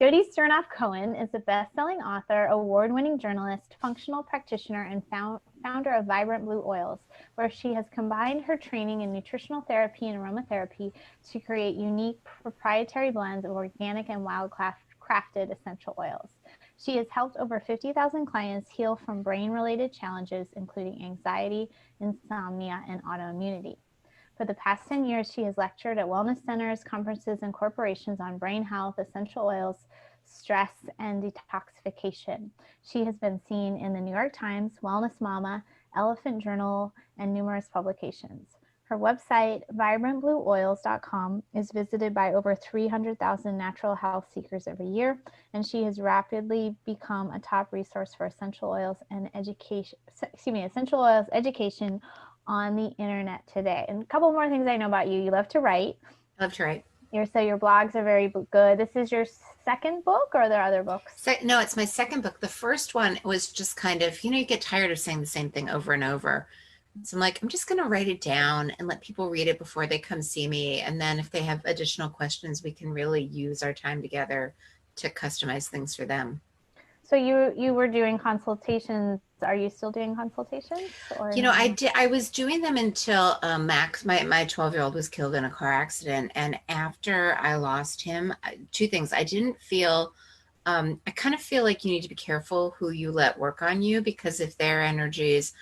Jodi Sternoff Cohen is a best-selling author, award-winning journalist, functional practitioner, and founder of Vibrant Blue Oils, where she has combined her training in nutritional therapy and aromatherapy to create unique proprietary blends of organic and wild-crafted essential oils. She has helped over 50,000 clients heal from brain-related challenges, including anxiety, insomnia, and autoimmunity. For the past 10 years, she has lectured at wellness centers, conferences, and corporations on brain health, essential oils, stress, and detoxification. She has been seen in the New York Times, Wellness Mama, Elephant Journal, and numerous publications. Her website, vibrantblueoils.com, is visited by over 300,000 natural health seekers every year, and she has rapidly become a top resource for essential oils education on the internet today. And a couple more things I know about you. You love to write. I love to write. So your blogs are very good. This is your second book, or are there other books? No, it's my second book. The first one was just kind of, you get tired of saying the same thing over and over. So I'm like, I'm just going to write it down and let people read it before they come see me. And then if they have additional questions, we can really use our time together to customize things for them. So you were doing consultations. Are you still doing consultations? Or I was doing them until Max, my 12-year-old, was killed in a car accident. And after I lost him, two things. I didn't feel, I kind of feel like you need to be careful who you let work on you, because if their energy is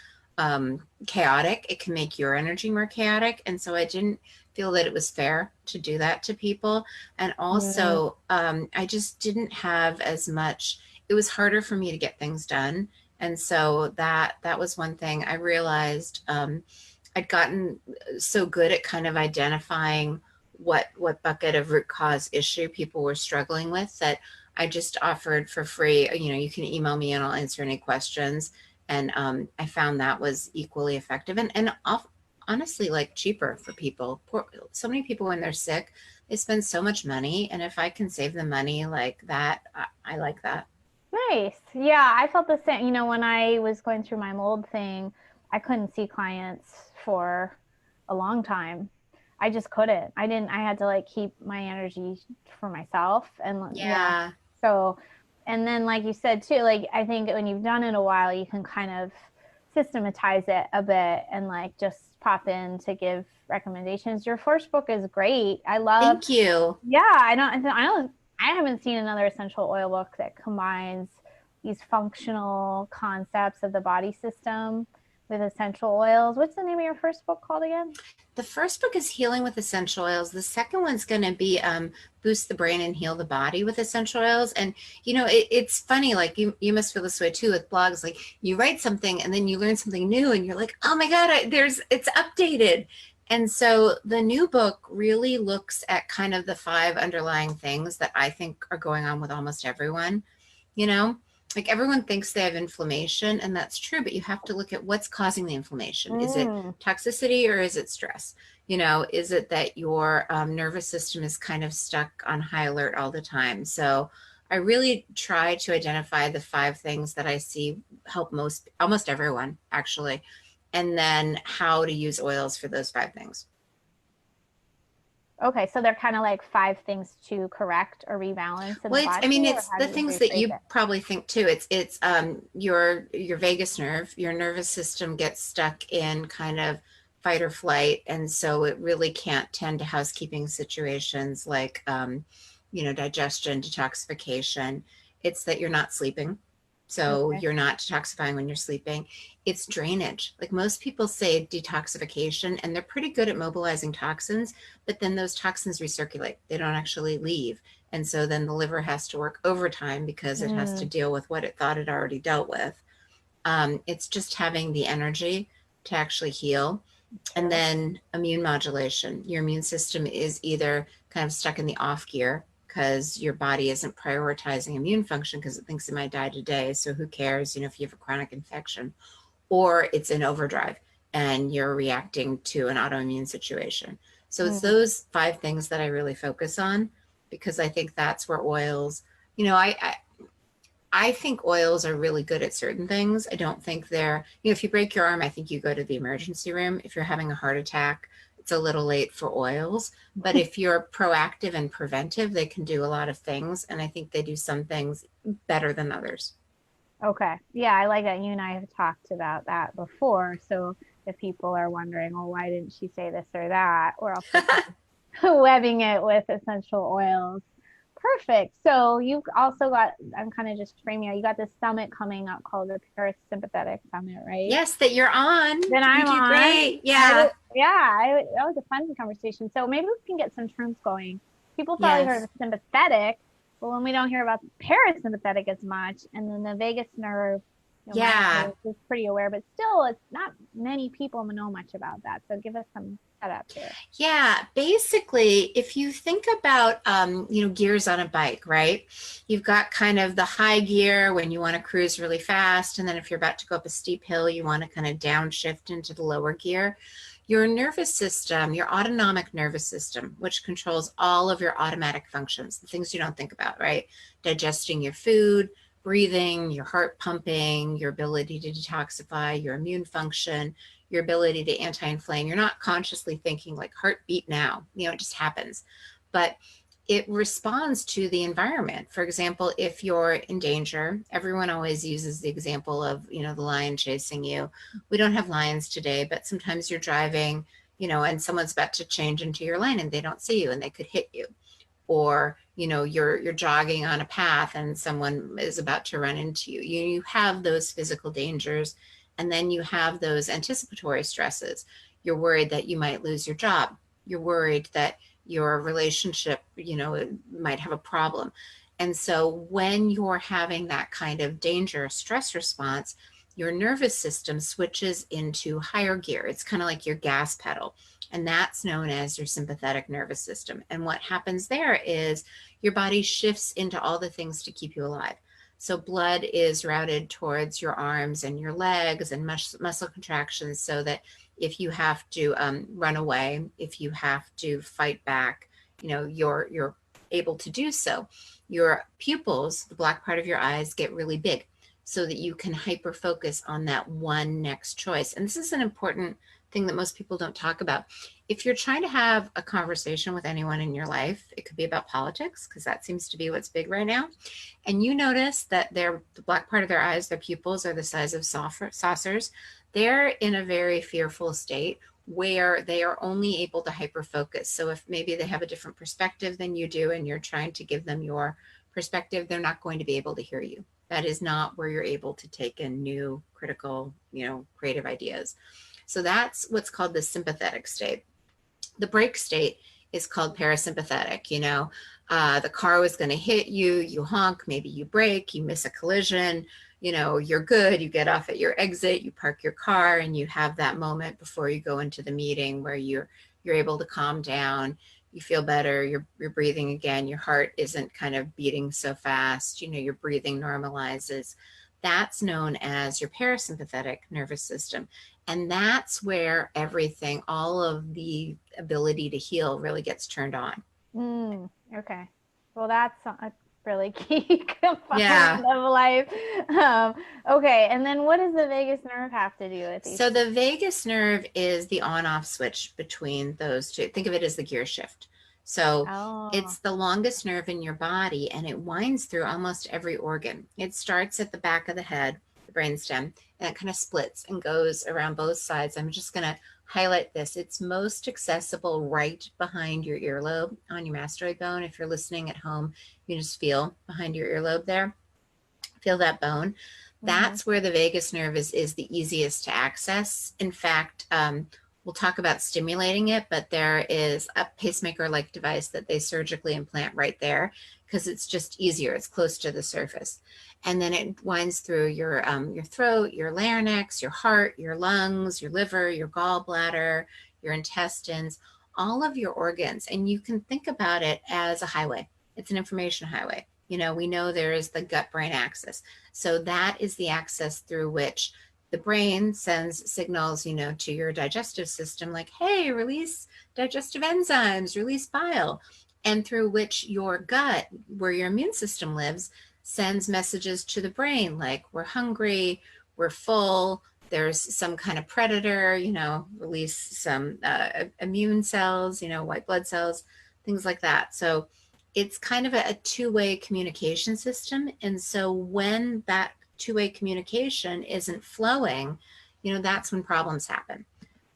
chaotic, it can make your energy more chaotic. And so I didn't feel that it was fair to do that to people. And also, I just didn't have as much. It was harder for me to get things done. And so that was one thing I realized. I'd gotten so good at kind of identifying what bucket of root cause issue people were struggling with, that I just offered for free, you can email me and I'll answer any questions. And I found that was equally effective and honestly, like, cheaper for people. So many people, when they're sick, they spend so much money. And if I can save them money like that, I like that. Nice. Yeah, I felt the same. When I was going through my mold thing, I couldn't see clients for a long time. I just couldn't. I had to keep my energy for myself. And Yeah. So, and then like you said too, I think when you've done it a while, you can kind of systematize it a bit and just pop in to give recommendations. Your first book is great. I love. Thank you. Yeah, I haven't seen another essential oil book that combines these functional concepts of the body system with essential oils. What's the name of your first book called again? The first book is Healing with Essential Oils. The second one's going to be Boost the Brain and Heal the Body with Essential Oils. And, it's funny, you must feel this way too with blogs. You write something and then you learn something new and you're like, oh my God, it's updated. And so the new book really looks at kind of the 5 underlying things that I think are going on with almost everyone. Everyone thinks they have inflammation, and that's true, but you have to look at what's causing the inflammation. Is it toxicity or is it stress? Is it that your nervous system is kind of stuck on high alert all the time? So I really try to identify the 5 things that I see help almost everyone, actually, and then how to use oils for those 5 things. Okay, so they're kind of like 5 things to correct or rebalance in the body. It's the things that you probably think too. It's your vagus nerve, your nervous system gets stuck in kind of fight or flight, and so it really can't tend to housekeeping situations like digestion, detoxification. It's that you're not sleeping. So you're not detoxifying when you're sleeping. It's drainage. Most people say detoxification, and they're pretty good at mobilizing toxins, but then those toxins recirculate. They don't actually leave. And so then the liver has to work overtime because it has to deal with what it thought it already dealt with. It's just having the energy to actually heal. And then immune modulation. Your immune system is either kind of stuck in the off gear because your body isn't prioritizing immune function because it thinks it might die today. So who cares, if you have a chronic infection, or it's in overdrive and you're reacting to an autoimmune situation. So it's those 5 things that I really focus on, because I think that's where oils, I think oils are really good at certain things. I don't think they're, if you break your arm, I think you go to the emergency room. If you're having a heart attack, it's a little late for oils. But if you're proactive and preventive, they can do a lot of things. And I think they do some things better than others. Okay. Yeah, I like that. You and I have talked about that before. So if people are wondering, well, why didn't she say this or that? Or also webbing it with essential oils. Perfect. So you've also got, I'm kind of just framing it, you got this summit coming up called the Parasympathetic Summit, right? Yes, that you're on. Then You I'm do on. great. Yeah. That was a fun conversation. So maybe we can get some terms going. People probably heard Yes. of sympathetic, but when we don't hear about the parasympathetic as much, and then the vagus nerve, my Yeah. audience is pretty aware, but still, it's not many people know much about that. So give us some setup here. Yeah, basically, if you think about, gears on a bike, right? You've got kind of the high gear when you want to cruise really fast, and then if you're about to go up a steep hill, you want to kind of downshift into the lower gear. Your nervous system, your autonomic nervous system, which controls all of your automatic functions, the things you don't think about, right? Digesting your food, breathing, your heart pumping, your ability to detoxify, your immune function, your ability to anti-inflame. You're not consciously thinking like heartbeat now, it just happens. But it responds to the environment. For example, if you're in danger, everyone always uses the example of, the lion chasing you. We don't have lions today, but sometimes you're driving, and someone's about to change into your lane and they don't see you and they could hit you. Or, you're jogging on a path and someone is about to run into you. You have those physical dangers, and then you have those anticipatory stresses. You're worried that you might lose your job. You're worried that your relationship, might have a problem. And so when you're having that kind of danger stress response, your nervous system switches into higher gear. It's kind of like your gas pedal. And that's known as your sympathetic nervous system. And what happens there is your body shifts into all the things to keep you alive. So blood is routed towards your arms and your legs and muscle contractions, so that if you have to run away, if you have to fight back, you're able to do so. Your pupils, the black part of your eyes, get really big so that you can hyper focus on that one next choice. And this is an important thing that most people don't talk about. If you're trying to have a conversation with anyone in your life, it could be about politics, because that seems to be what's big right now, and you notice that the black part of their eyes, their pupils, are the size of saucers, they're in a very fearful state where they are only able to hyper focus. So if maybe they have a different perspective than you do and you're trying to give them your perspective, they're not going to be able to hear you. That is not where you're able to take in new, critical, creative ideas. So that's what's called the sympathetic state. The brake state is called parasympathetic. The car was going to hit you, you honk, maybe you brake, you miss a collision, you're good, you get off at your exit, you park your car, and you have that moment before you go into the meeting where you're able to calm down, you feel better, you're breathing again, your heart isn't kind of beating so fast, your breathing normalizes. That's known as your parasympathetic nervous system. And that's where everything, all of the ability to heal, really gets turned on. Okay. Well, that's a really key component Yeah. of life. Okay. And then what does the vagus nerve have to do with these? So the vagus nerve is the on-off switch between those two. Think of it as the gear shift. So it's the longest nerve in your body, and it winds through almost every organ. It starts at the back of the head, the brainstem, and it kind of splits and goes around both sides. I'm just going to highlight this. It's most accessible right behind your earlobe on your mastoid bone. If you're listening at home, you just feel behind your earlobe there. Feel that bone. That's where the vagus nerve is the easiest to access. In fact, we'll talk about stimulating it, but there is a pacemaker-like device that they surgically implant right there because it's just easier. It's close to the surface. And then it winds through your throat, your larynx, your heart, your lungs, your liver, your gallbladder, your intestines, all of your organs. And you can think about it as a highway. It's an information highway. We know there is the gut-brain axis. So that is the axis through which the brain sends signals, to your digestive system, like, hey, release digestive enzymes, release bile. And through which your gut, where your immune system lives, sends messages to the brain, like, we're hungry, we're full, there's some kind of predator, release some immune cells, white blood cells, things like that. So it's kind of a two-way communication system. And so when that two-way communication isn't flowing, that's when problems happen.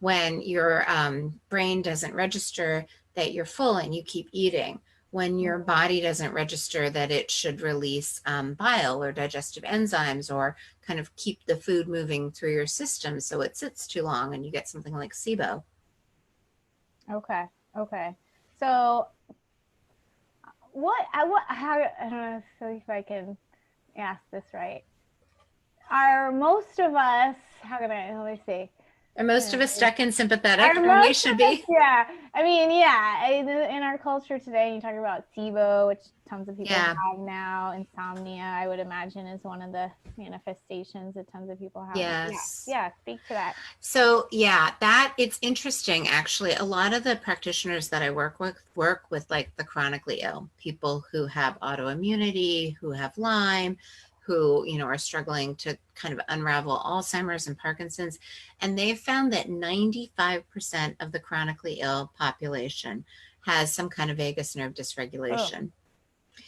When your brain doesn't register that you're full and you keep eating, when your body doesn't register that it should release bile or digestive enzymes or kind of keep the food moving through your system so it sits too long and you get something like SIBO. Okay. So how, I don't know if I can ask this right. Are most of us, let me see. Are most of us stuck in sympathetic, and we should be? Yeah. I mean, yeah. In our culture today, you talk about SIBO, which tons of people have now. Insomnia, I would imagine, is one of the manifestations that tons of people have. Yes. Yeah. Speak to that. So yeah, it's interesting actually. A lot of the practitioners that I work with like the chronically ill, people who have autoimmunity, who have Lyme, who are struggling to kind of unravel Alzheimer's and Parkinson's, and they've found that 95% of the chronically ill population has some kind of vagus nerve dysregulation.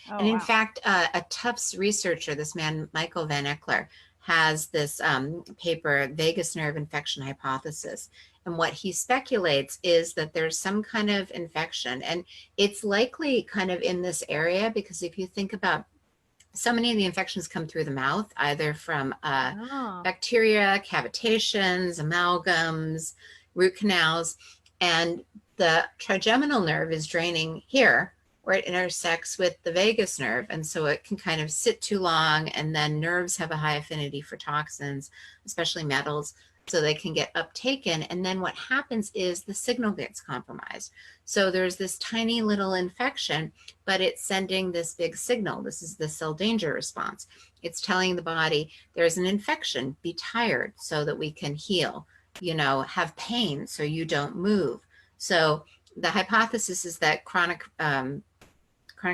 And in fact, a Tufts researcher, this man Michael Van Eckler, has this paper, Vagus Nerve Infection Hypothesis. And what he speculates is that there's some kind of infection, and it's likely kind of in this area, because if you think about so many of the infections come through the mouth, either from bacteria, cavitations, amalgams, root canals, and the trigeminal nerve is draining here where it intersects with the vagus nerve. And so it can kind of sit too long, and then nerves have a high affinity for toxins, especially metals, so they can get uptaken. And then what happens is the signal gets compromised. So there's this tiny little infection, but it's sending this big signal. This is the cell danger response. It's telling the body there's an infection, be tired so that we can heal, have pain so you don't move. So the hypothesis is that chronic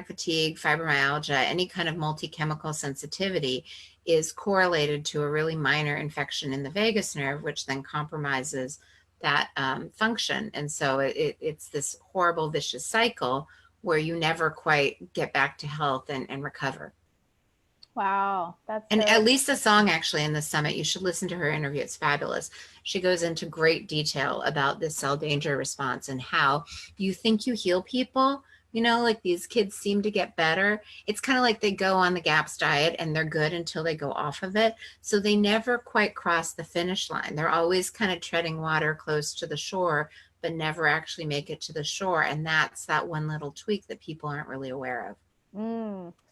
fatigue, fibromyalgia, any kind of multi-chemical sensitivity is correlated to a really minor infection in the vagus nerve, which then compromises that function. And so it's this horrible vicious cycle where you never quite get back to health and recover. Wow. And at Lisa Song, actually, in the summit, you should listen to her interview. It's fabulous. She goes into great detail about this cell danger response and how you think you heal people. Like these kids seem to get better. It's kind of like they go on the GAPS diet and they're good until they go off of it. So they never quite cross the finish line. They're always kind of treading water close to the shore, but never actually make it to the shore. And that's that one little tweak that people aren't really aware of.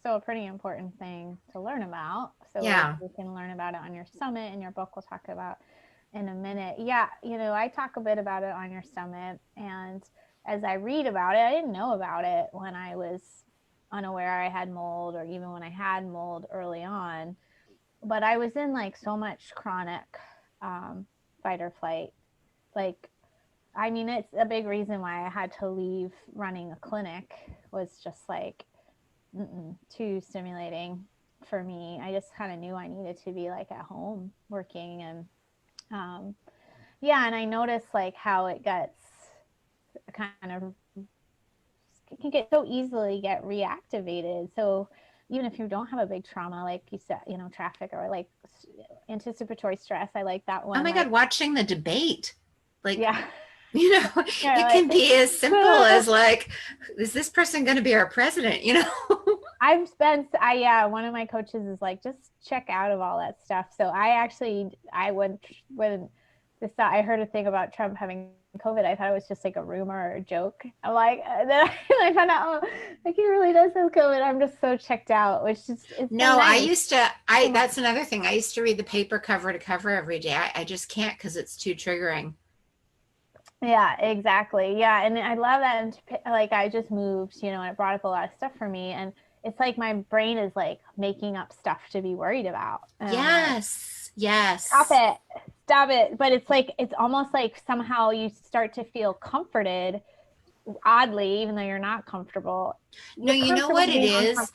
So a pretty important thing to learn about. So you can learn about it on your summit, and your book we'll talk about in a minute. Yeah, I talk a bit about it on your summit, and as I read about it, I didn't know about it when I was unaware I had mold, or even when I had mold early on. But I was in like so much chronic fight or flight. Like, I mean, it's a big reason why I had to leave running a clinic, was just like too stimulating for me. I just kind of knew I needed to be like at home working. And and I noticed like how it gets it can get so easily get reactivated. So even if you don't have a big trauma, like you said, traffic or like anticipatory stress, I like that one. Oh my God, watching the debate. Like, it can be as simple as like, is this person going to be our president? One of my coaches is like, just check out of all that stuff. So I went when I heard a thing about Trump having COVID, I thought it was just like a rumor or a joke. I'm like, then I found out, like, he really does have COVID. I'm just so checked out, which is no, nice. That's another thing. I used to read the paper cover to cover every day. I just can't, because it's too triggering. Yeah, exactly. Yeah. And I love that. And like, I just moved, and it brought up a lot of stuff for me. And it's like my brain is like making up stuff to be worried about. Yes. Stop it. But it's like, it's almost like somehow you start to feel comforted, oddly, even though you're not comfortable. No, you know what it is?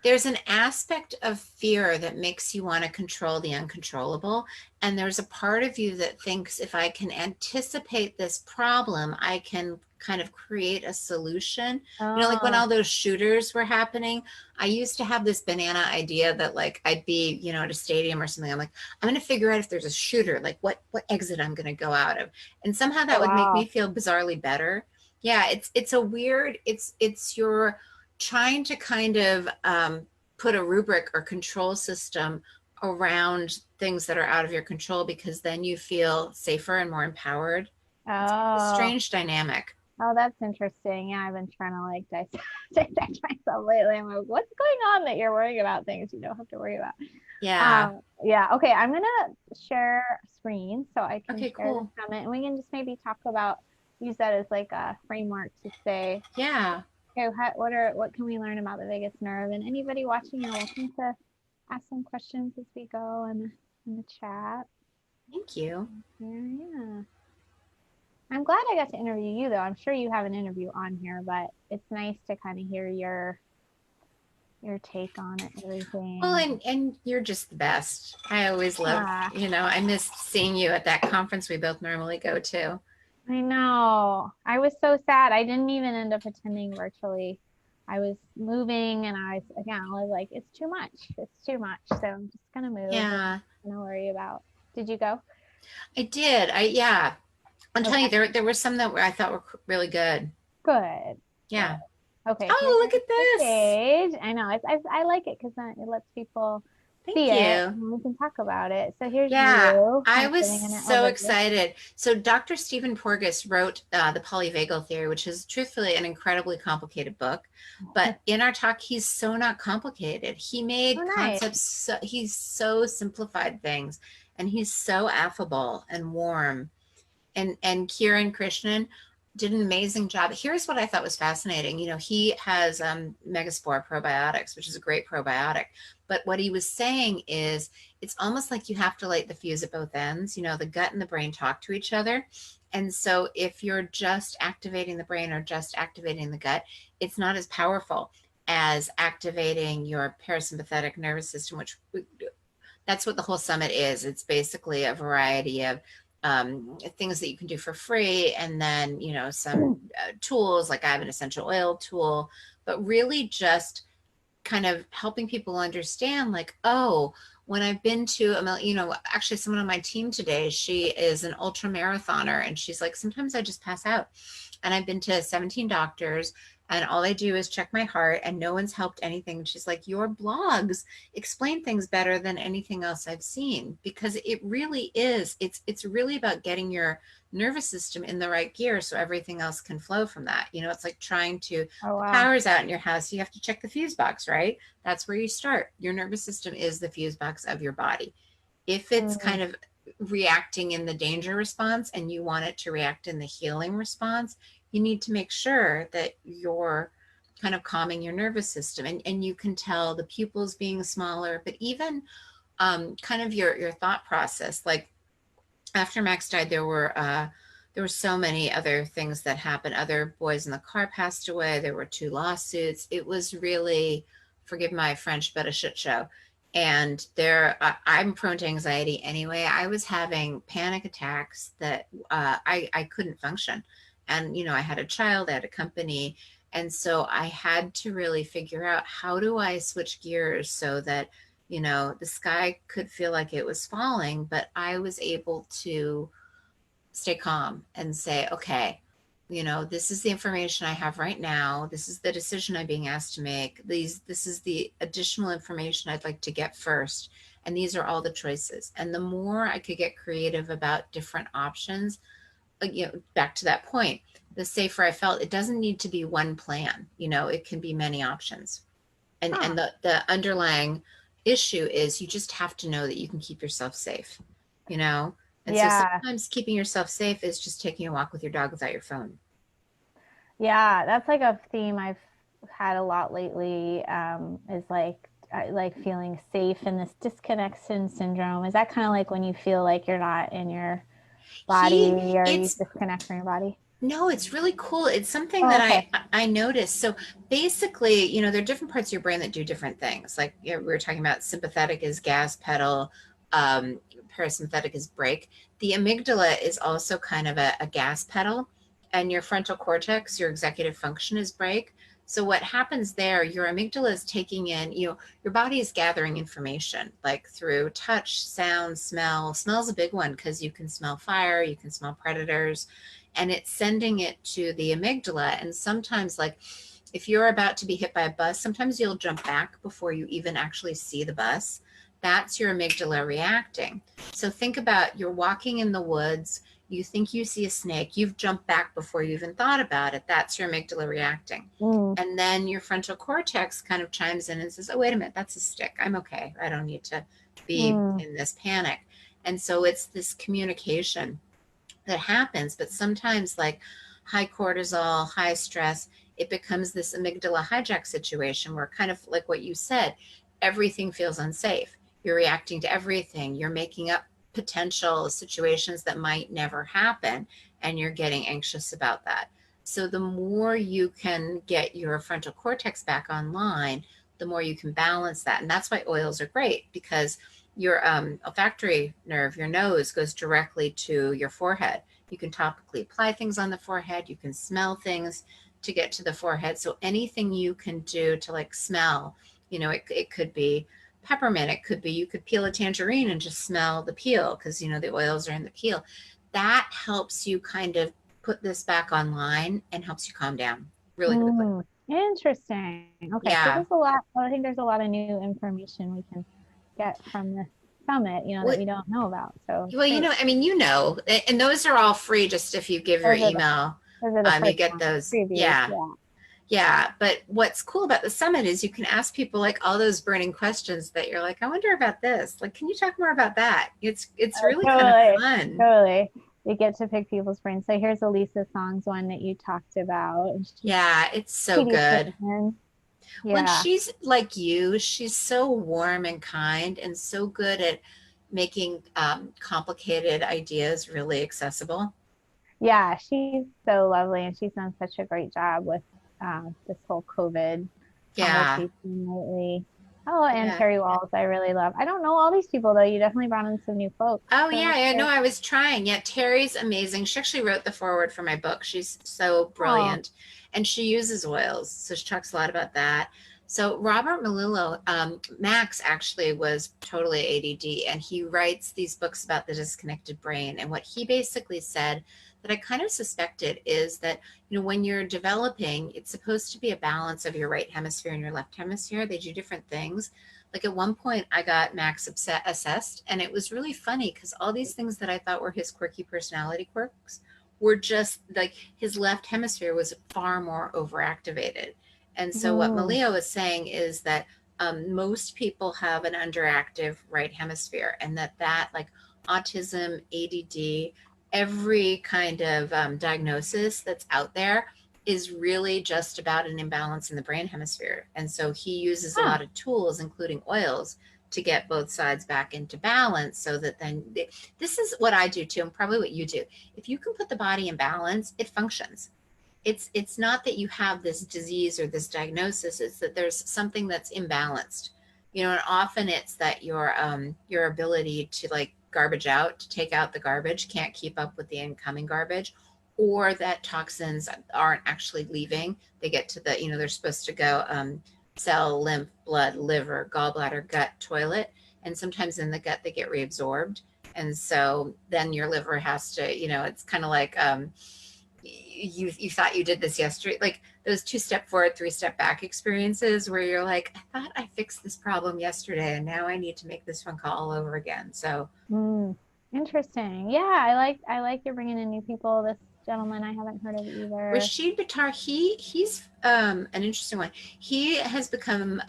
there's an aspect of fear that makes you want to control the uncontrollable. And there's a part of you that thinks if I can anticipate this problem, I can kind of create a solution. You know, like when Oh, all those shooters were happening, I used to have this banana idea that like I'd be, you know, at a stadium or something. I'm like, I'm going to figure out if there's a shooter, like what exit I'm going to go out of. And somehow that oh would make me wow. feel bizarrely better. Yeah, it's a weird, it's your trying to kind of put a rubric or control system around things that are out of your control because then you feel safer and more empowered. It's a Oh, strange dynamic. oh, that's interesting. Yeah, I've been trying to like dissect myself lately. I'm like, what's going on that you're worrying about things you don't have to worry about? Yeah. Yeah, okay, I'm gonna share screen so I can Okay, share this cool. comment and we can just maybe talk about use that as like a framework to say, Yeah. okay, what can we learn about the vagus nerve? And anybody watching, you're welcome to ask some questions as we go in the chat. Thank you. Yeah. I'm glad I got to interview you though. I'm sure you have an interview on here, but it's nice to kind of hear your take on it, Well, everything. and you're just the best. I always love, Ah, you know, I missed seeing you at that conference we both normally go to. I know. I was so sad. I didn't even end up attending virtually. I was moving and I was like, it's too much. It's too much. So I'm just gonna move and Yeah, gonna worry about. Did you go? I did. Yeah. I'm telling you, Okay. there were some that were I thought were really good. Good. Good. Yeah. Okay, here's Oh, look at the this. page. I know. I like it because then it lets people see Thank it you. and we can talk about it. So here's Yeah, you I kind of was sitting in an so overview. excited. So Dr. Stephen Porges wrote The Polyvagal Theory, which is truthfully an incredibly complicated book. But in our talk, he's so not complicated. He Oh, made nice. concepts, he's so simplified things, and he's so affable and warm. And Kieran Krishnan did an amazing job. Here's what I thought was fascinating. You know, he has Megaspore probiotics, which is a great probiotic. But what he was saying is it's almost like you have to light the fuse at both ends. You know, the gut and the brain talk to each other. And so if you're just activating the brain or just activating the gut, it's not as powerful as activating your parasympathetic nervous system, which that's what the whole summit is. It's basically a variety of things that you can do for free, and then you know some tools. Like I have an essential oil tool, but really just kind of helping people understand, like, oh, when I've been to you know, actually someone on my team today, she is an ultra marathoner, and she's like, sometimes I just pass out, and I've been to 17 doctors and all I do is check my heart and no one's helped anything. She's like, your blogs explain things better than anything else I've seen, because it really is, it's really about getting your nervous system in the right gear so everything else can flow from that. You know, it's like trying to, Oh, the wow. power's out in your house, you have to check the fuse box, right? That's where you start. Your nervous system is the fuse box of your body. If it's Mm. kind of reacting in the danger response and you want it to react in the healing response, you need to make sure that you're kind of calming your nervous system, and you can tell the pupils being smaller, but even kind of your thought process. Like after Max died, there were so many other things that happened. Other boys in the car passed away. There were two lawsuits. It was really, forgive my French, but a shit show. And I'm prone to anxiety anyway. I was having panic attacks that I couldn't function. And, you know, I had a child, I had a company. And so I had to really figure out, how do I switch gears so that, you know, the sky could feel like it was falling, but I was able to stay calm and say, okay, you know, this is the information I have right now. This is the decision I'm being asked to make. This is the additional information I'd like to get first. And these are all the choices. And the more I could get creative about different options, you know, back to that point, the safer I felt. It doesn't need to be one plan, you know, it can be many options. Huh. And the underlying issue is you just have to know that you can keep yourself safe, you know. And so Yeah. sometimes keeping yourself safe is just taking a walk with your dog without your phone. Yeah, that's like a theme I've had a lot lately, is like feeling safe and this disconnection syndrome. Is that kind of like when you feel like you're not in your body he or you it's disconnect from your body? No, it's really cool. It's something Oh, that okay. I noticed. So basically, there are different parts of your brain that do different things. Like, we were talking about sympathetic is gas pedal, um, parasympathetic is brake. The amygdala is also kind of a gas pedal, and your frontal cortex, your executive function, is brake. So what happens there, your amygdala is taking in, your body is gathering information like through touch, sound, smell. Smell's a big one because you can smell fire, you can smell predators, and it's sending it to the amygdala. And sometimes, like, if you're about to be hit by a bus, sometimes you'll jump back before you even actually see the bus. That's your amygdala reacting. So think about, you're walking in the woods, you think you see a snake, you've jumped back before you even thought about it. That's your amygdala reacting. Mm, And then your frontal cortex kind of chimes in and says, oh, wait a minute, that's a stick. I'm okay. I don't need to be mm, in this panic. And so it's this communication that happens. But sometimes, like high cortisol, high stress, it becomes this amygdala hijack situation where, kind of like what you said, everything feels unsafe. You're reacting to everything. You're making up potential situations that might never happen, and you're getting anxious about that. So the more you can get your frontal cortex back online, the more you can balance that. And that's why oils are great, because your olfactory nerve, your nose, goes directly to your forehead. You can topically apply things on the forehead. You can smell things to get to the forehead. So anything you can do to, like, smell, it could be peppermint. It could be, you could peel a tangerine and just smell the peel, because, the oils are in the peel. That helps you kind of put this back online and helps you calm down really quickly. mm. Interesting. Okay, so Yeah. there's a lot. I think there's a lot of new information we can get from this summit, that Well, we don't know about. So well, great. I mean, and those are all free. Just if you give your Those are the email, those are the you first get ones, those. previews. Yeah. Yeah. Yeah, but what's cool about the summit is you can ask people, like, all those burning questions that you're like, I wonder about this. Like, can you talk more about that? It's really kind of Totally. fun. Totally. You get to pick people's brains. So here's Elisa Song's one that you talked about. And she's Yeah, it's so good. pediatrician. When Yeah. she's like you, she's so warm and kind and so good at making complicated ideas really accessible. Yeah, she's so lovely and she's done such a great job with this whole COVID Yeah. conversation lately. Oh, and Yeah. Terry Walls, I really love. I don't know all these people though. You definitely brought in some new folks. Oh yeah, So I know. good. I was trying. Yeah, Terry's amazing. She actually wrote the foreword for my book. She's so Oh, brilliant, and she uses oils, so she talks a lot about that. So Robert Melillo, Max actually was totally ADD, and he writes these books about the disconnected brain. And what he basically said, that I kind of suspected, is that, when you're developing, it's supposed to be a balance of your right hemisphere and your left hemisphere. They do different things. Like, at one point, I got Max assessed, and it was really funny because all these things that I thought were his quirky personality quirks were just like his left hemisphere was far more overactivated. And so, what mm, Malia was saying is that most people have an underactive right hemisphere, and that like autism, ADD, every kind of diagnosis that's out there is really just about an imbalance in the brain hemisphere. And so he uses a huh. lot of tools, including oils, to get both sides back into balance, so that then this is what I do too, and probably what you do. If you can put the body in balance, it functions. It's not that you have this disease or this diagnosis, it's that there's something that's imbalanced. And often it's that your ability to, like, garbage out, to take out the garbage, can't keep up with the incoming garbage, or that toxins aren't actually leaving. They get to they're supposed to go cell, lymph, blood, liver, gallbladder, gut, toilet, and sometimes in the gut they get reabsorbed. And so then your liver has to, it's kind of like you thought you did this yesterday, like those 2-step forward, 3-step back experiences where you're like, I thought I fixed this problem yesterday and now I need to make this phone call all over again. So Mm, interesting. Yeah, I like you're bringing in new people. This gentleman I haven't heard of either. Rashid Bittar, he's an interesting one. He has become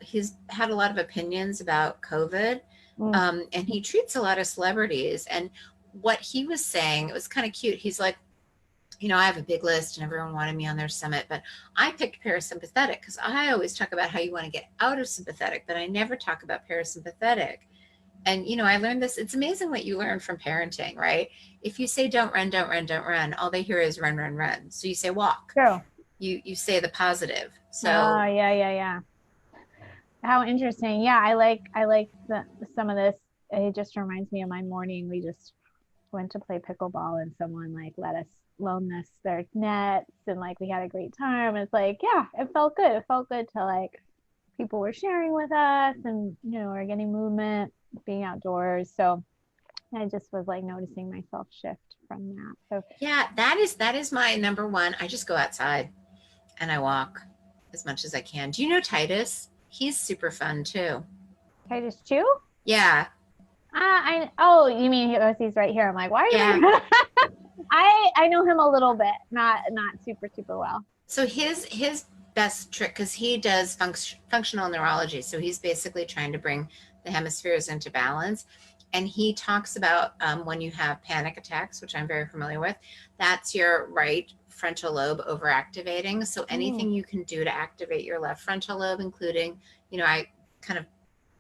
he's had a lot of opinions about COVID, Mm, and he treats a lot of celebrities. And what he was saying, it was kind of cute. He's like, I have a big list and everyone wanted me on their summit, but I picked parasympathetic because I always talk about how you want to get out of sympathetic, but I never talk about parasympathetic. And, you know, I learned this. It's amazing what you learn from parenting, right? If you say, don't run, don't run, don't run, all they hear is run, run, run. So you say walk. True. You say the positive. Oh, So yeah. How interesting. Yeah, I like some of this. It just reminds me of my morning. We just went to play pickleball and someone like let us loan us their nets and like we had a great time. It's like, yeah, it felt good. It felt good to like people were sharing with us and we're getting movement, being outdoors. So I just was like noticing myself shift from that. So yeah, that is my number one. I just go outside and I walk as much as I can. Do you know Titus? He's super fun too. Titus Chew? Yeah. Oh, you mean he's right here. I'm like, why are you Yeah. I know him a little bit, not super well. So his best trick, because he does functional neurology, so he's basically trying to bring the hemispheres into balance. And he talks about when you have panic attacks, which I'm very familiar with, that's your right frontal lobe overactivating. So anything you can do to activate your left frontal lobe, including, I kind of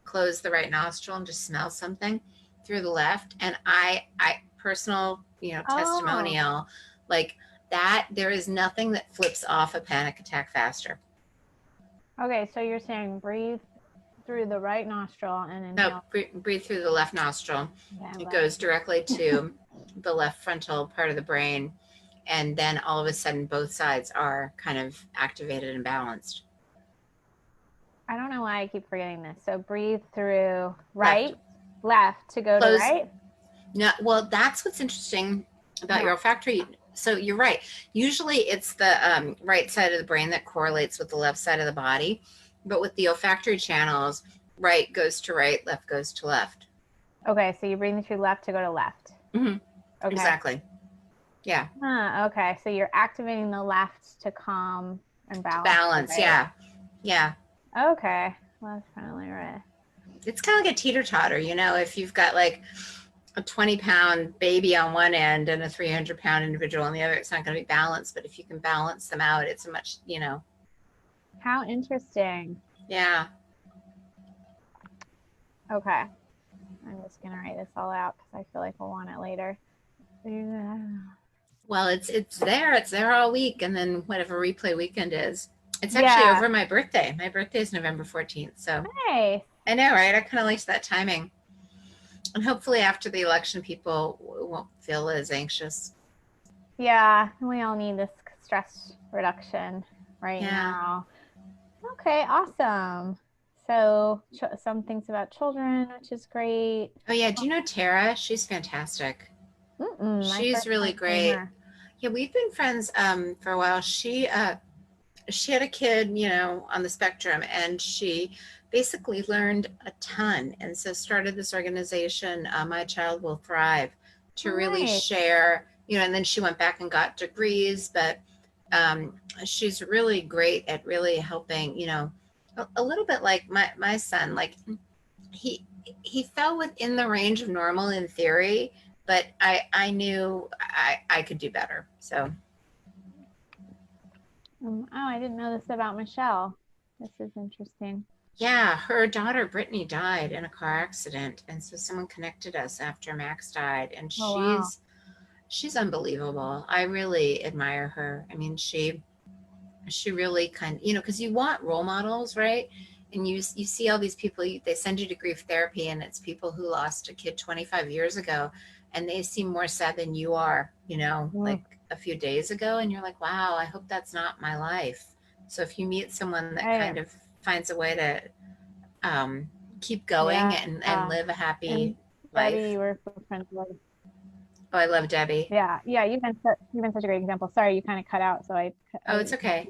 close the right nostril and just smell something through the left. And I personal, testimonial, like that, there is nothing that flips off a panic attack faster. Okay, so you're saying breathe through the right nostril and inhale. No, breathe through the left nostril. Yeah, it goes directly to the left frontal part of the brain. And then all of a sudden, both sides are kind of activated and balanced. I don't know why I keep forgetting this. So breathe through right, left to go Close. to right. No, well, that's what's interesting about your olfactory. So you're right. Usually it's the right side of the brain that correlates with the left side of the body. But with the olfactory channels, right goes to right, left goes to left. Okay, so you're breathing through left to go to left. Mm-hmm. Okay. Exactly. Yeah. Okay, so you're activating the left to calm and balance. Balance, yeah. Yeah. Okay. Well, that's kind of like right. It's kind of like a teeter-totter, if you've got like a 20-pound baby on one end and a 300-pound individual on the other, it's not going to be balanced. But if you can balance them out, it's a much, How interesting. Yeah. Okay. I'm just going to write this all out because I feel like we'll want it later. Well, it's there. It's there all week. And then whatever replay weekend is. It's actually over my birthday. My birthday is November 14th. So nice. I know, right? I kind of liked that timing. And hopefully after the election, people won't feel as anxious. Yeah, we all need this stress reduction right now. Okay, awesome. So some things about children, which is great. Oh, yeah. Do you know Tara? She's fantastic. She's really great. Yeah, we've been friends for a while. She had a kid, on the spectrum, and she basically learned a ton, and so started this organization, My Child Will Thrive, to really share, and then she went back and got degrees, but she's really great at really helping, a little bit like my son. Like he fell within the range of normal in theory, but I knew I could do better. So. Oh, I didn't know this about Michelle. This is interesting. Yeah, her daughter Brittany died in a car accident, and so someone connected us after Max died, and she's unbelievable. I really admire her. I mean, she really because you want role models, right? And you see all these people, they send you to grief therapy, and it's people who lost a kid 25 years ago, and they seem more sad than you are, like a few days ago, and you're like, wow, I hope that's not my life. So if you meet someone that kind of finds a way to keep going and live a happy life. Debbie, you were friends with. Oh, I love Debbie. Yeah, you've been such a great example. Sorry, you kind of cut out, so it's okay.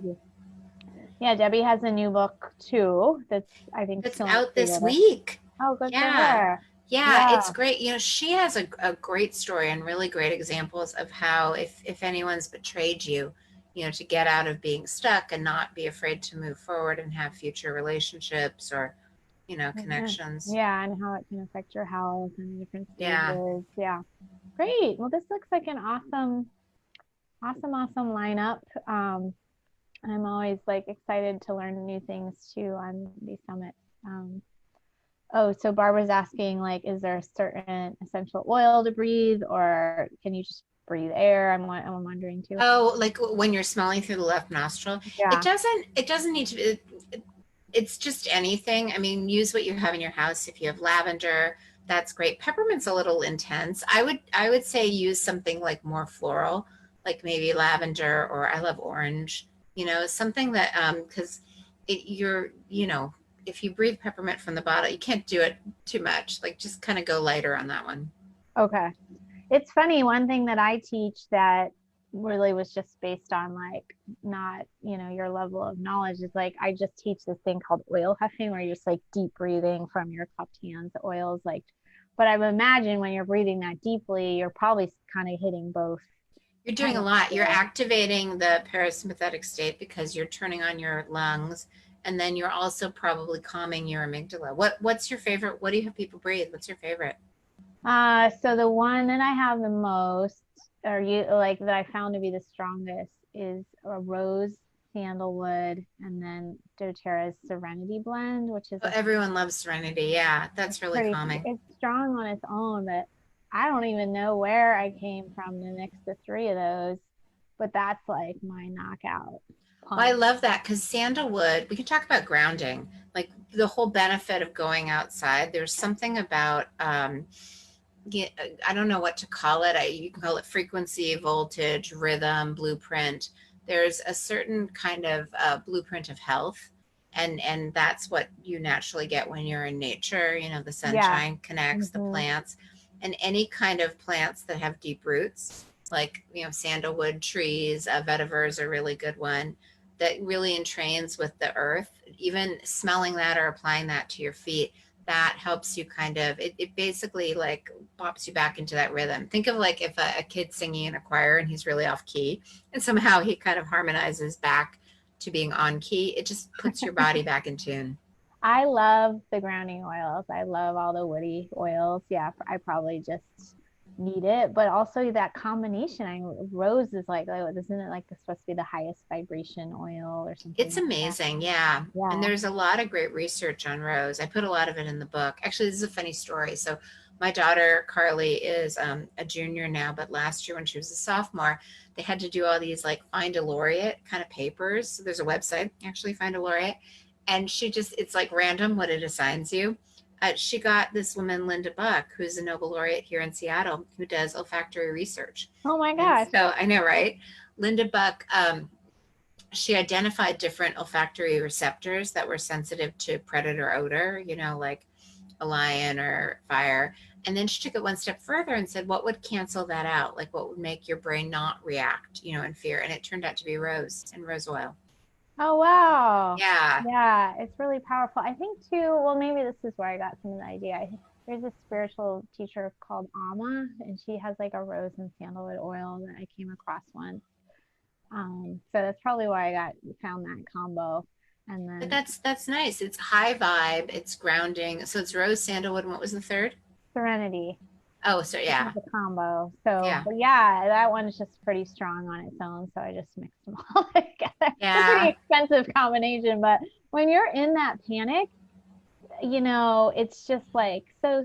Yeah, Debbie has a new book too. That's I think it's out this week. Oh, good for her. Yeah, it's great. She has a great story and really great examples of how if anyone's betrayed you, to get out of being stuck and not be afraid to move forward and have future relationships or, connections. Yeah, and how it can affect your health and different stages. Yeah. Great. Well, this looks like an awesome lineup. I'm always like excited to learn new things too on these summits. Oh, so Barbara's asking, like, is there a certain essential oil to breathe, or can you just breathe air? I'm wondering too. Oh, like when you're smelling through the left nostril, Yeah. it doesn't need to be, it's just anything. I mean, use what you have in your house. If you have lavender, that's great. Peppermint's a little intense. I would say use something like more floral, like maybe lavender, or I love orange, something that because if you breathe peppermint from the bottle, you can't do it too much. Like just kind of go lighter on that one. Okay. It's funny, one thing that I teach that really was just based on like not, your level of knowledge is like I just teach this thing called oil huffing where you're just like deep breathing from your cupped hands, the oils like, but I would imagine when you're breathing that deeply, you're probably kind of hitting both You're doing a lot. You're hemispheres. activating the parasympathetic state because you're turning on your lungs, and then you're also probably calming your amygdala. What's your favorite? What do you have people breathe? What's your favorite? So the one that I have the most, or you like that I found to be the strongest, is a rose, sandalwood, and then doTERRA's Serenity blend, which is Oh, everyone loves Serenity. Yeah, it's that's really pretty, calming. it's strong on its own, but I don't even know where I came from to mix the three of those. But that's like my knockout Well, I punch. love that because sandalwood, we can talk about grounding, like the whole benefit of going outside. There's something about, yeah, I don't know what to call it. You can call it frequency, voltage, rhythm, blueprint. There's a certain kind of blueprint of health. And that's what you naturally get when you're in nature. The Yeah. sunshine connects the Hmm. plants, and any kind of plants that have deep roots, like, sandalwood trees, vetiver is a really good one that really entrains with the earth. Even smelling that or applying that to your feet, that helps you kind of, it basically like pops you back into that rhythm. Think of like if a kid's singing in a choir and he's really off key, and somehow he kind of harmonizes back to being on key. It just puts your body back in tune. I love the grounding oils. I love all the woody oils. Yeah, I probably just need it, but also that combination. Rose is like, oh, isn't it like supposed to be the highest vibration oil or something It's like that? amazing, yeah. And Yeah. there's a lot of great research on rose. I put a lot of it in the book. Actually, this is a funny story. So, my daughter Carly is a junior now, but last year when she was a sophomore, they had to do all these like find a laureate kind of papers. So there's a website, actually find a laureate, and it's like random what it assigns you. She got this woman, Linda Buck, who's a Nobel laureate here in Seattle, who does olfactory research. Oh my And gosh. so I know, right? Linda Buck, she identified different olfactory receptors that were sensitive to predator odor, like a lion or fire. And then she took it one step further and said, what would cancel that out? Like what would make your brain not react, in fear? And it turned out to be rose and rose oil. Oh wow. Yeah. Yeah, it's really powerful. I think too, well, maybe this is where I got some of the idea. There's a spiritual teacher called Amma, and she has like a rose and sandalwood oil that I came across once. So that's probably why I found that combo. And But then that's nice. It's high vibe, it's grounding. So it's rose, sandalwood, and what was the third? Serenity Oh, so yeah. is a combo. So, Yeah. but yeah, that one is just pretty strong on its own. So I just mixed them all together. It's a pretty Yeah. expensive combination, but when you're in that panic, it's just like so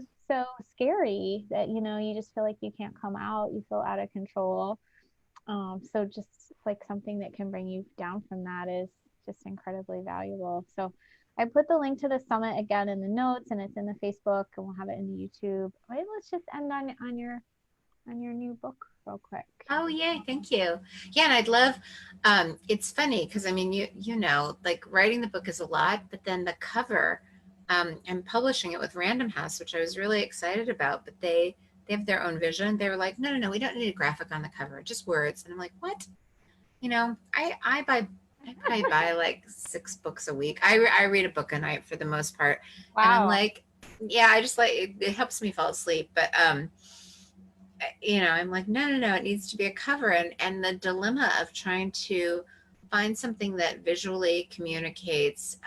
scary that you just feel like you can't come out. You feel out of control. So just like something that can bring you down from that is just incredibly valuable. So I put the link to the summit again in the notes, and it's in the Facebook, and we'll have it in the YouTube. Wait, let's just end on your new book real quick. Oh, yay. Thank you. Yeah. And I'd love, it's funny because I mean, like writing the book is a lot, but then the cover, I'm publishing it with Random House, which I was really excited about, but they have their own vision. They were like, no, no, no, we don't need a graphic on the cover, just words. And I'm like, what? I buy like 6 books a week. I read a book a night for the most part. And I'm Wow. like, yeah, I just like it helps me fall asleep. But I'm like, no, no, no, it needs to be a cover. And the dilemma of trying to find something that visually communicates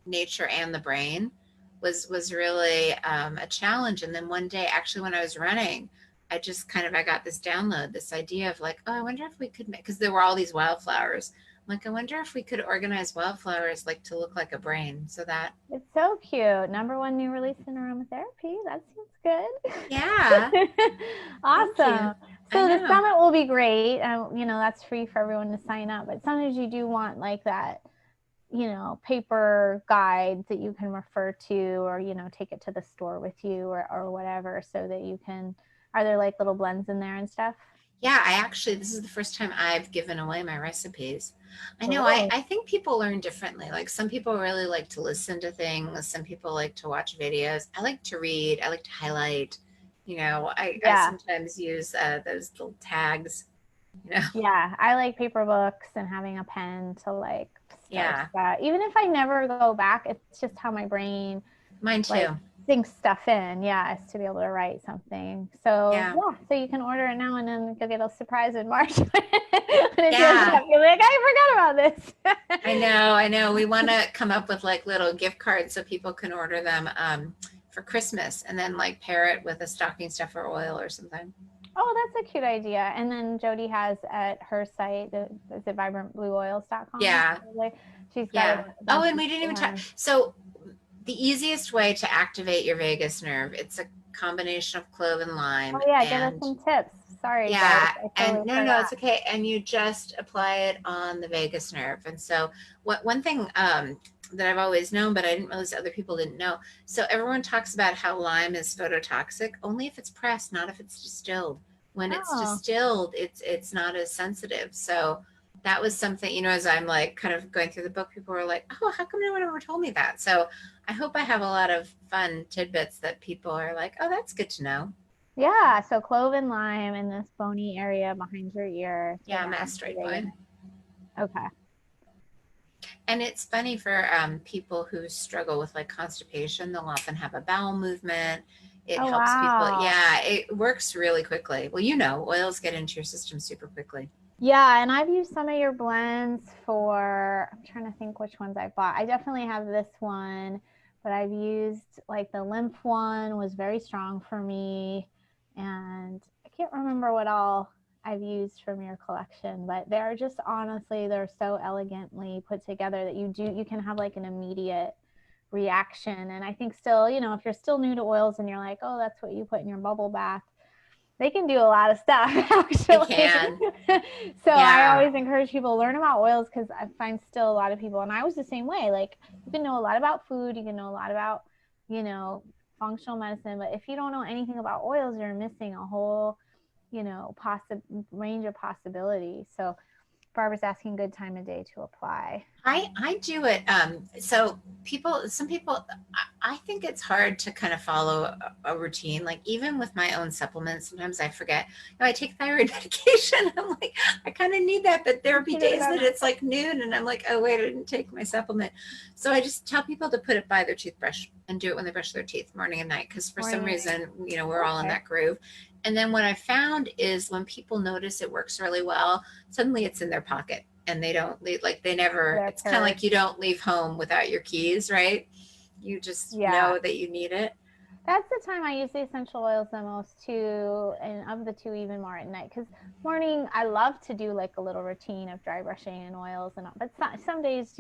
nature and the brain was really a challenge. And then one day, actually, when I was running, I got this download, this idea of like, oh, I wonder if we could make, because there were all these wildflowers. Like, I wonder if we could organize wildflowers like to look like a brain, so that. It's so cute. Number one new release in aromatherapy. That seems good. Yeah. Thank you. Awesome. I So the know. summit will be great. That's free for everyone to sign up. But sometimes you do want like that, paper guide that you can refer to, or, take it to the store with you, or whatever, so that you can, are there like little blends in there and stuff? Yeah, this is the first time I've given away my recipes. I know, Oh, I think people learn differently. Like, some people really like to listen to things, some people like to watch videos. I like to read, I like to highlight. I yeah. sometimes use those little tags, you know. Yeah, I like paper books and having a pen to like start Yeah, stuff. Even if I never go back, it's just how my brain mine like too. sinks stuff in. Yeah, is to be able to write something. So Yeah. yeah, so you can order it now and then you'll get a surprise in March when it shows Yeah. up. You're like, I forgot about this. I know. We want to come up with like little gift cards so people can order them for Christmas, and then like pair it with a stocking stuffer oil or something. Oh, that's a cute idea. And then Jodi has at her site, is it vibrantblueoils.com? Yeah. She's got Yeah. a Oh, bunch and of we didn't even cool talk. ones. So the easiest way to activate your vagus nerve, it's a combination of clove and Oh lime. yeah, give us And some tips. Sorry guys, yeah, I and totally no, forgot. it's okay. And you just apply it on the vagus nerve. And so one thing that I've always known, but I didn't realize other people didn't know. So everyone talks about how lime is phototoxic only if it's pressed, not if it's distilled. When it's Oh, distilled, it's not as sensitive. So that was something, as I'm like kind of going through the book, people were like, oh, how come no one ever told me that? So I hope I have a lot of fun tidbits that people are like, oh, that's good to know. yeah. So clove and lime in this bony area behind your ear to Yeah, balance the mastoid vagus. point. Okay. And it's funny for people who struggle with like constipation, they'll often have a bowel movement. It Oh helps people. wow. Yeah, it works really quickly. Well, oils get into your system super quickly. Yeah, and I've used some of your blends for, I'm trying to think which ones I bought. I definitely have this one, but I've used like the lymph one was very strong for me. And I can't remember what all I've used from your collection, but they're just honestly, they're so elegantly put together that you can have like an immediate reaction. And I think still, if you're still new to oils and you're like, oh, that's what you put in your bubble bath, they can do a lot of stuff They actually. can. So I Yeah. always encourage people to learn about oils, because I find still a lot of people, and I was the same way, like you can know a lot about food, you can know a lot about, you know functional medicine, but if you don't know anything about oils, you're missing a whole, range of possibilities. So Barbara's asking good time of day to apply. I do it. So some people, I think it's hard to kind of follow a routine. Like, even with my own supplements, sometimes I forget. I take thyroid medication. I'm like, I kind of need that, but there'll be days that it's like noon, and I'm like, oh wait, I didn't take my supplement. So I just tell people to put it by their toothbrush and do it when they brush their teeth, morning and night, because for some reason, we're all in that groove. And then what I found is when people notice it works really well, suddenly it's in their pocket, and they don't leave, like they never, it's kind of like you don't leave home without your keys, right? You just know that you need it. That's the time I use the essential oils the most too, and of the two, even more at night. Because morning, I love to do like a little routine of dry brushing and oils, but some days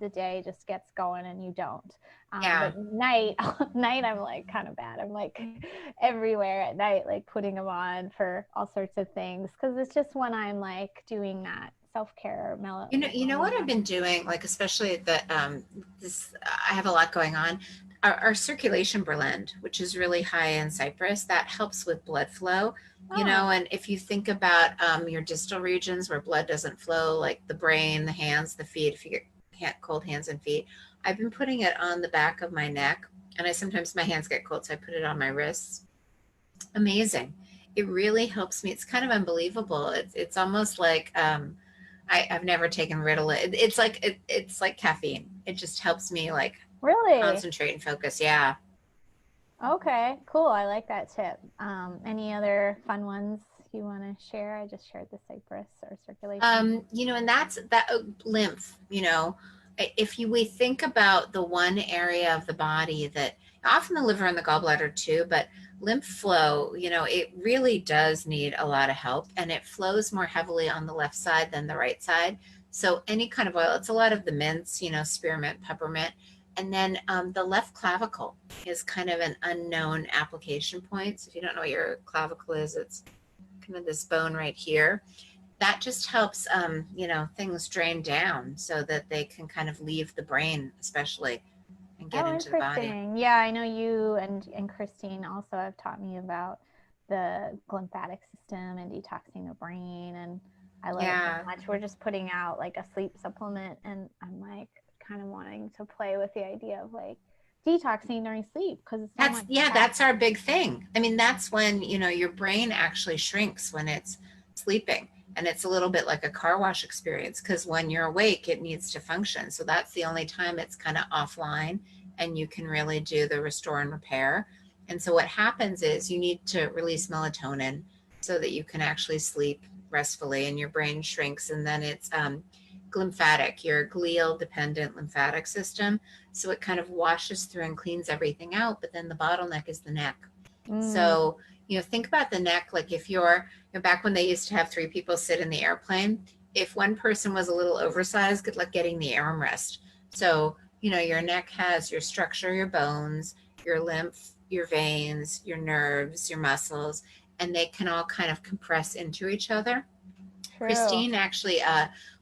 the day just gets going and you don't. But night, I'm like kind of bad. I'm like everywhere at night, like putting them on for all sorts of things, because it's just when I'm like doing that self-care mellow. You know what I've been doing, like especially that this I have a lot going on. Our circulation blend, which is really high in Cypress, that helps with blood flow. And if you think about your distal regions where blood doesn't flow, like the brain, the hands, the feet, if you get cold hands and feet, I've been putting it on the back of my neck, and sometimes my hands get cold, so I put it on my wrists. Amazing. It really helps me. It's kind of unbelievable. It's almost like I've never taken Ritalin. It's like caffeine. It just helps me like Really? concentrate and focus. Yeah. Okay, cool. I like that tip. Any other fun ones you want to share? I just shared the Cypress or circulation. And that's that lymph, if we think about the one area of the body that often the liver and the gallbladder too, but lymph flow, it really does need a lot of help, and it flows more heavily on the left side than the right side. So any kind of oil, it's a lot of the mints, you know, spearmint, peppermint. And then the left clavicle is kind of an unknown application point. So if you don't know what your clavicle is, it's kind of this bone right here. That just helps, you know, things drain down so that they can kind of leave the brain, especially, and get into the body. Interesting. Yeah, I know you and Christine also have taught me about the lymphatic system and detoxing the brain, and I love it so much. We're just putting out like a sleep supplement, and I'm like kind of wanting to play with the idea of like detoxing during sleep, because it's so much that's our big thing. I mean, that's when, you know, your brain actually shrinks when it's sleeping. And it's a little bit like a car wash experience, because when you're awake, it needs to function. So that's the only time it's kind of offline and you can really do the restore and repair. And so what happens is you need to release melatonin so that you can actually sleep restfully, and your brain shrinks. And then it's lymphatic, your glial dependent lymphatic system. So it kind of washes through and cleans everything out. But then the bottleneck is the neck. So, you know, think about the neck. Like if you're, you know, back when they used to have 3 people sit in the airplane, if one person was a little oversized, good luck getting the armrest. So, you know, your neck has your structure, your bones, your lymph, your veins, your nerves, your muscles, and they can all kind of compress into each other. True. Christine actually,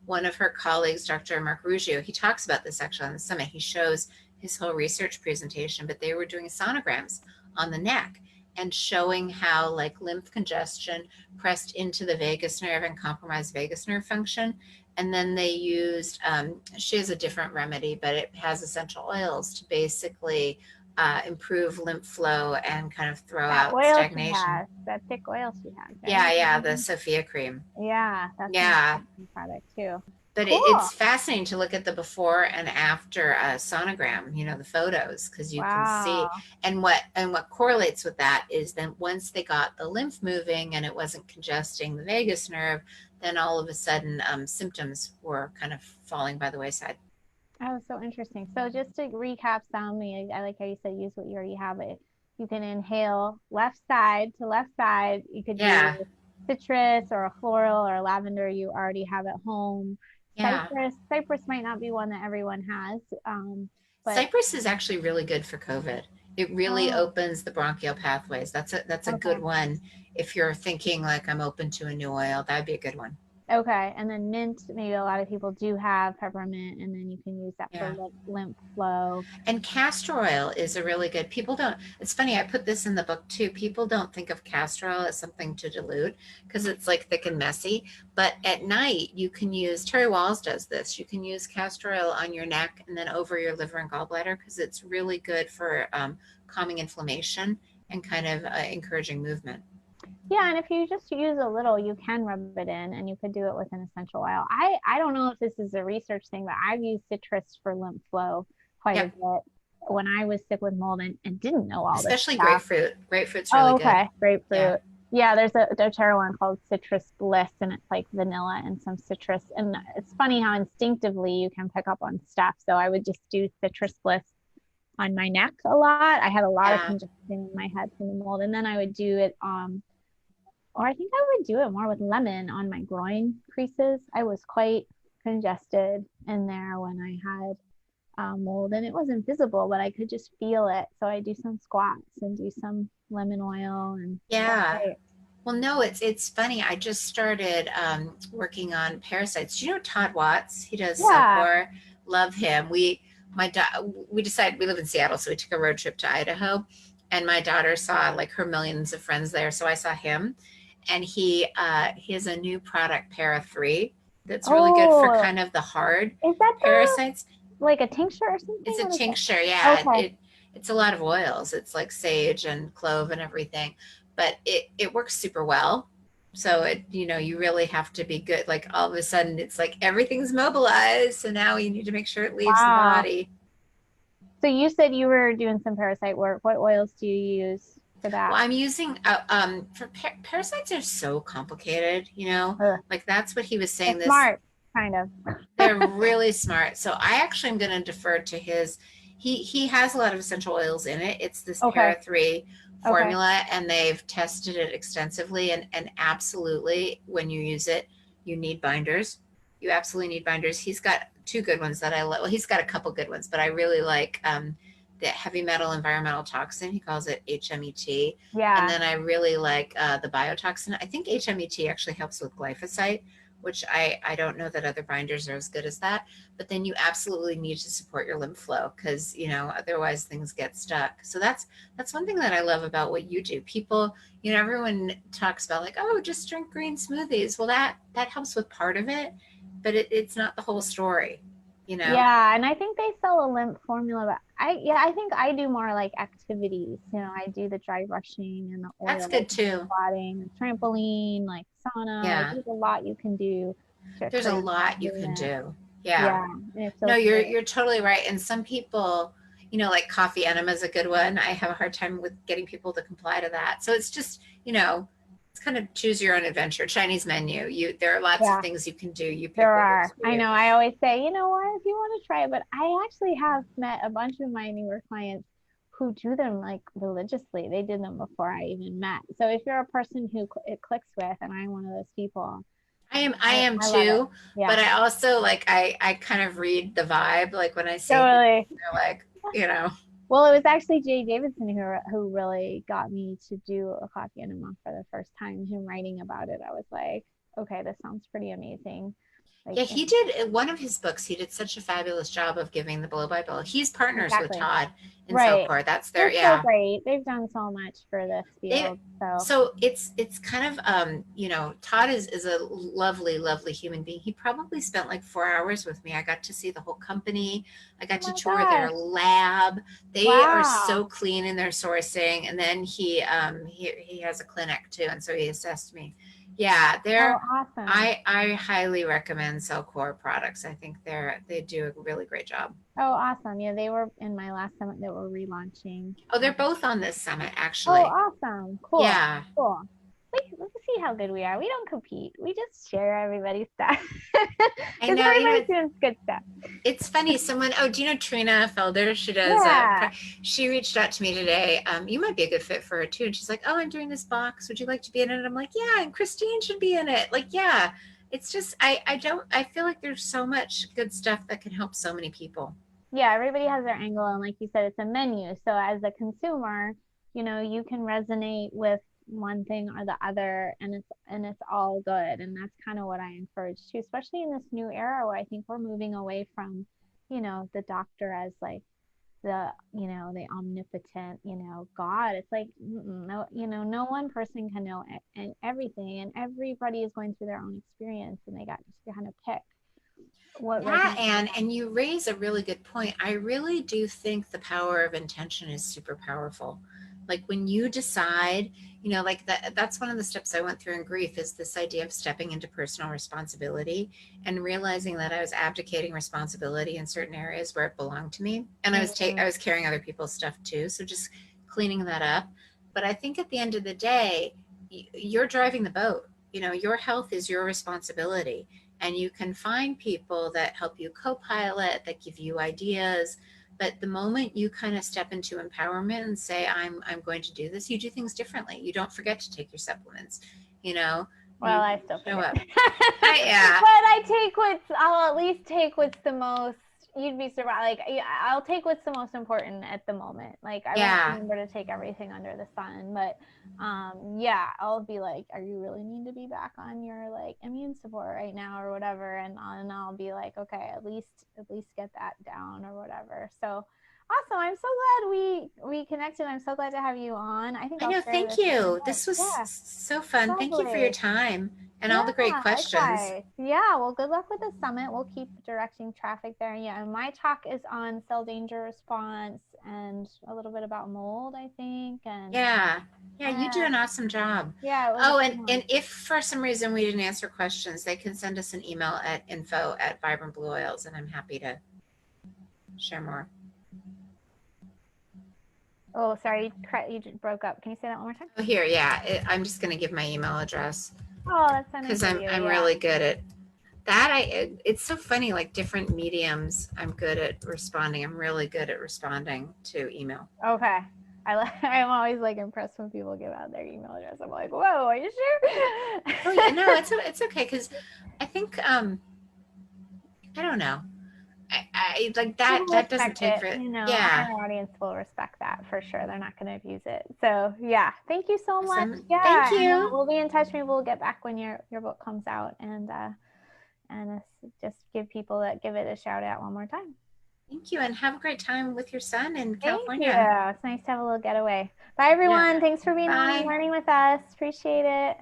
one of her colleagues, Dr. Mark Ruggiero, he talks about this actually on the summit. He shows his whole research presentation, but they were doing sonograms on the neck and showing how like lymph congestion pressed into the vagus nerve and compromised vagus nerve function. And then they used, she has a different remedy, but it has essential oils to basically improve lymph flow and kind of throw out stagnation. That thick oil she has. Right? Yeah, the Sophia cream. Yeah, that's a product too. But cool. It's fascinating to look at the before and after sonogram, you know, the photos, because you can see. And what correlates with that is then once they got the lymph moving and it wasn't congesting the vagus nerve, then all of a sudden symptoms were kind of falling by the wayside. Oh, so interesting. So just to recap some, I like how you said use what you already have. It you can inhale left side to left side. You could do citrus or a floral or a lavender you already have at home. Cypress might not be one that everyone has. But Cypress is actually really good for COVID. It really opens the bronchial pathways. That's a good one. If you're thinking like I'm open to a new oil, that'd be a good one. Okay, and then mint, maybe a lot of people do have peppermint, and then you can use that for lymph flow. And castor oil is a really good, it's funny, I put this in the book too. People don't think of castor oil as something to dilute because it's like thick and messy. But at night, you can use, Terry Walls does this, you can use castor oil on your neck and then over your liver and gallbladder, because it's really good for calming inflammation and kind of encouraging movement. Yeah, and if you just use a little, you can rub it in, and you could do it with an essential oil. I don't know if this is a research thing, but I've used citrus for lymph flow quite a bit when I was sick with mold and didn't know all this. Especially grapefruit. Grapefruit's really good. Okay, grapefruit. Yeah, there's a doTERRA one called Citrus Bliss, and it's like vanilla and some citrus. And it's funny how instinctively you can pick up on stuff. So I would just do Citrus Bliss on my neck a lot. I had a lot of congestion in my head from the mold, and then I would do it or I think I would do it more with lemon on my groin creases. I was quite congested in there when I had mold, and it wasn't visible, but I could just feel it. So I do some squats and do some lemon oil. And well, no, it's funny. I just started working on parasites. Do you know Todd Watts? He does Silkworm. Love him. We decided, we live in Seattle, so we took a road trip to Idaho, and my daughter saw like her millions of friends there, so I saw him. And he has a new product, Para 3, that's really good for kind of the hard parasites. Like a tincture or something? It's a tincture, yeah. Okay. It's a lot of oils. It's like sage and clove and everything, but it works super well. So you really have to be good. Like all of a sudden, it's like everything's mobilized. So now you need to make sure it leaves the body. So you said you were doing some parasite work. What oils do you use for that? Well, I'm using for parasites are so complicated, like that's what he was saying. Smart, kind of. They're really smart. So I actually am going to defer to his. He has a lot of essential oils in it. It's this Para 3 formula, and they've tested it extensively. And absolutely, when you use it, you need binders. You absolutely need binders. He's got two good ones that I like. Well, he's got a couple good ones, but I really like the heavy metal environmental toxin. He calls it HMET. And Yeah. then I really like the biotoxin. I think HMET actually helps with glyphosate, which I don't know that other binders are as good as that. But then you absolutely need to support your lymph flow because, you know, otherwise things get stuck. So that's one thing that I love about what you do. People, you know, everyone talks about like, oh, just drink green smoothies. Well, that helps with part of it, but it's not the whole story, you know? Yeah, and I think they sell a lymph formula, but I think I do more like activities. You know, I do the dry brushing and the That's oil good too. squatting, the trampoline, like sauna. Like Yeah. there's a lot you can do to There's a cleanse lot you your can lymph. do. Yeah. Yeah, and it No, feels good. you're totally right. And some people, you know, like coffee enema is a good one. I have a hard time with getting people to comply to that. So it's just, you know, it's kind of choose your own adventure. Chinese menu. There are lots of Yeah, things you can do. You there pick what works are. for I you. know. I always say, you know what, if you want to try it, but I actually have met a bunch of my newer clients who do them like religiously. They did them before I even met. So if you're a person who it clicks with, and I'm one of those people, I am I love it. too, Yeah, but I also like I kind of read the vibe. Like when I say things, totally. they're like, you know, Well, it was actually Jay Davidson who really got me to do a coffee enema for the first time. Him writing about it, I was like, okay, this sounds pretty amazing. Like, yeah, he did one of his books. He did such a fabulous job of giving the blow by blow. He's partners with exactly. Todd in Right. Cellcore. That's their They're so yeah. great. They've done so much for this They field. So, so it's kind of you know, Todd is a lovely lovely human being. He probably spent like 4 hours with me. I got to see the whole company. I oh got to my tour their gosh. lab. They are Wow. so clean in their sourcing. And then he has a clinic too, and so he assessed me. Yeah, Oh, they're awesome. I highly recommend Cellcore products. I think they do a really great job. Oh, awesome. Yeah, they were in my last summit that we're relaunching. Oh, they're both on this summit Oh, actually. awesome. Cool. Yeah. Cool. Let's see how good we are. We don't compete. We just share everybody's stuff I because know, you know, everybody's doing good stuff. it's funny. Do you know Trina Felder? She does. Yeah. She reached out to me today. You might be a good fit for her too. And she's like, "Oh, I'm doing this box. Would you like to be in it?" I'm like, "Yeah." And Christine should be in it. Like, yeah. It's just I don't. I feel like there's so much good stuff that can help so many people. Yeah, everybody has their angle, and like you said, it's a menu. So as a consumer, you know, you can resonate with one thing or the other, and it's all good. And that's kind of what I encourage too, especially in this new era where I think we're moving away from, you know, the doctor as like the omnipotent, God. It's like, no, no one person can know everything, and everybody is going through their own experience, and they got to kind of pick what Yeah, resonates with and them. you raise a really good point. I really do think the power of intention is super powerful. Like when you decide, you know, like that's one of the steps I went through in grief is this idea of stepping into personal responsibility and realizing that I was abdicating responsibility in certain areas where it belonged to me. And Mm-hmm. I was carrying other people's stuff too, so just cleaning that up. But I think at the end of the day, you're driving the boat. You know, your health is your responsibility, and you can find people that help you co-pilot, that give you ideas. But the moment you kind of step into empowerment and say, I'm going to do this, you do things differently. You don't forget to take your supplements, you know, Well, you I still show forget. up. But Yeah. I'll at least take what's the most, you'd be surprised. Like, I'll take what's the most important at the moment. Like, I won't Yeah. remember to take everything under the sun, but yeah, I'll be like, are you really need to be back on your like immune support right now or whatever? And I'll be like, okay, at least get that down or whatever. So awesome. I'm so glad we connected. I'm so glad to have you on. I think I I'll know. share Thank this with my you. kids. This was Yeah, so fun. Thank you for your lovely. time and Yeah, all the great questions. likewise. Yeah, well, good luck with the summit. We'll keep directing traffic there. Yeah, and my talk is on cell danger response and a little bit about mold, I think. And Yeah. Yeah, you do uh, an awesome job. yeah, it was a Oh, fun and one. if for some reason we didn't answer questions, they can send us an email at info@Vibrant Blue Oils, and I'm happy to share more. Oh, sorry, you broke up. Can you say that one more time? Oh, here, yeah. I'm just going to give my email address Oh, that's so nice because of I'm you. I'm Yeah. really good at that. It's so funny. Like different mediums, I'm good at responding. I'm really good at responding to email. Okay. I'm always like impressed when people give out their email address. I'm like, whoa, are you sure? Oh yeah, no, it's okay because I think I don't know. I like that. People That doesn't respect take it, for you know, yeah. our audience will respect that for sure. They're not going to abuse it. So yeah, thank you so much. Awesome. Yeah, Thank and you. we'll be in touch. Maybe we'll get back when your book comes out, and just give people that give it a shout out one more time. Thank you, and have a great time with your son in Thank you. California. It's nice to have a little getaway. Bye, everyone. Yeah. Thanks for being on and Bye. learning with us. Appreciate it.